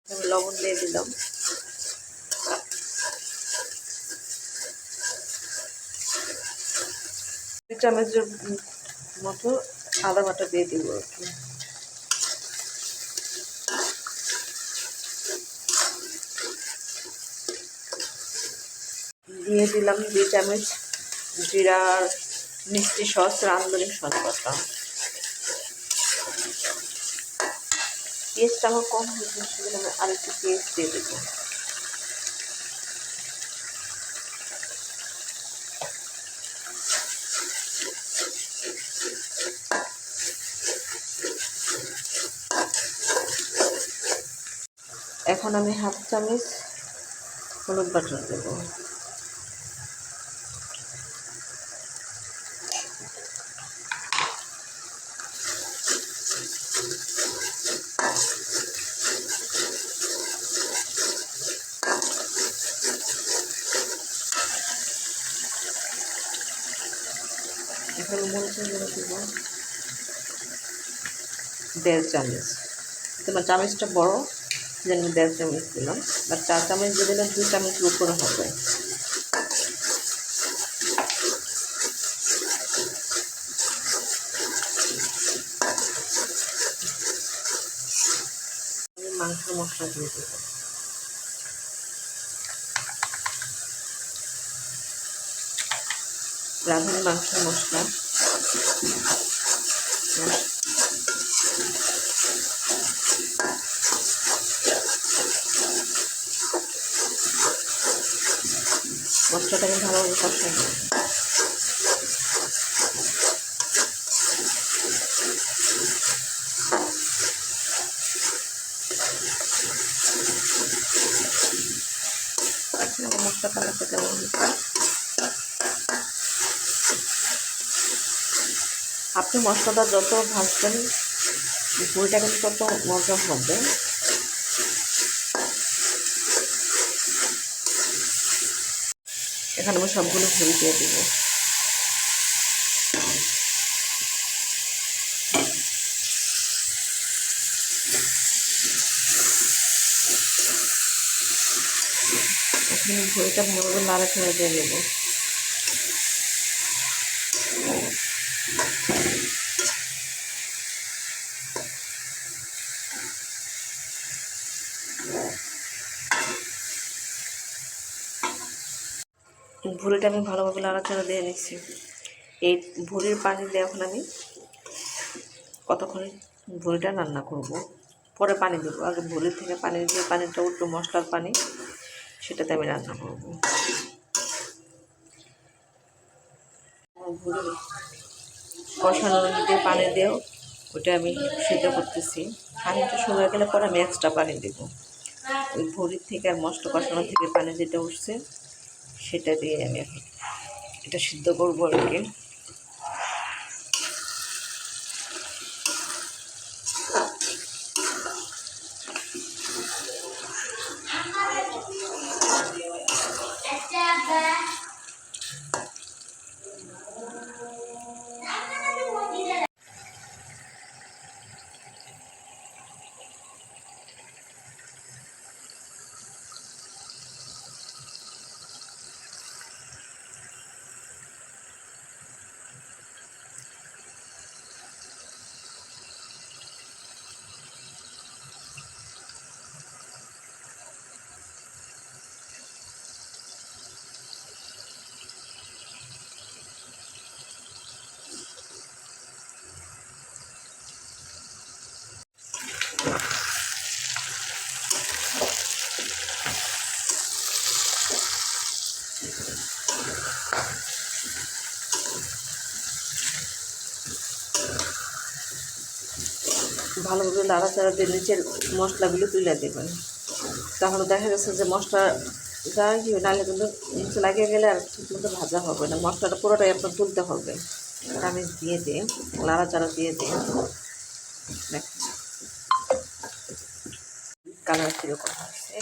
আমি লবণ দিয়ে দিলাম। দুই চামচের মতো আদা বাটা দিয়ে দিব আর কি। দিয়ে দিলাম 2 চামচ জিরার মিষ্টি সস, রাঁধুনি সস বাটা। পেস্টটা আমার কম হয়েছে, সেজন্য আমি আরেকটু পেস্ট দিয়ে দেবো। এখন আমি হাফ চামচ হলুদ বাটার দেবো। এখন মরিচের গুঁড়ো দেব 1.5 চামচ। তোমার চামচটা বড়, যেন 1.5 চামচ দিলাম, বা 4 চামচ দিয়ে দিলে 2 চামচের উপরে হবে। মাংস মশলা দিয়ে দেবো। রাঁধুনি মাংস মশলা, মশলাটাকে ভালোভাবে কষাই নেব। মশলা কালারটা কেমন হচ্ছে? আপনি মশলাটা যত ভাজবেন ভুঁড়িটা কিন্তু তত মজা হবে। এখানে আমি সবগুলো ভুঁড়ি দিয়ে দেবো। এখন ভুঁড়িটা ভালোভাবে নাড়াচাড়া দিয়ে নেবো। ভুঁড়িটা আমি ভালোভাবে নাড়াচাড়া দিয়ে নিচ্ছি। এই ভুঁড়ির পানি দিয়ে এখন আমি কতক্ষণ ভুঁড়িটা রান্না করব। পরে পানি দেবো, আগে ভুঁড়ির থেকে পানি দিয়ে পানিটা উঠলো মশলার পানি, সেটাতে আমি রান্না করব। ভুঁড়ি কষানোর দিয়ে পানি দিয়েও ওটা আমি সিদ্ধ করতেছি। পানিটা শুকিয়ে গেলে পরে আমি এক্সট্রা পানি দেবো। ওই ভুঁড়ির থেকে আর মশলা কষানো থেকে পানি যেটা উঠছে সেটা দিয়ে আমি এখন এটা সিদ্ধ করবো আর কি। ভালোভাবে নাড়াচাড়া দিয়ে নিচের মশলাগুলো তুলে দেবেন। তাহলে দেখা গেছে যে মশলা যাই কি নাহলে কিন্তু নিচে লাগিয়ে গেলে আর ঠিকমতো ভাজা হবে না। মশলাটা পুরোটাই আপনার তুলতে হবে। আমি দিয়ে দিই, নাড়াচাড়া দিয়ে দিই। দেখ কালার কীরকম হচ্ছে।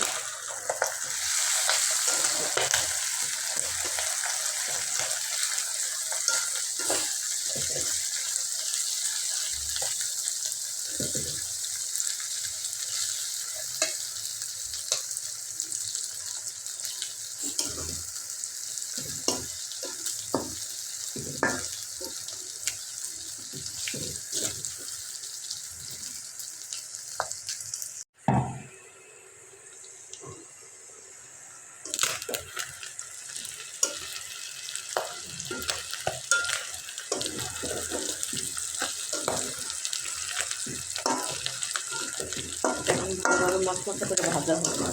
ভালোভাবে মশমশা করে ভাজা হবে।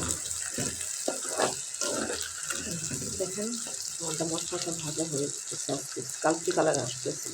দেখেন আমাদের মশলাটা ভাজা হয়ে গেছে, আজকে কালচে কালার আসতেছে।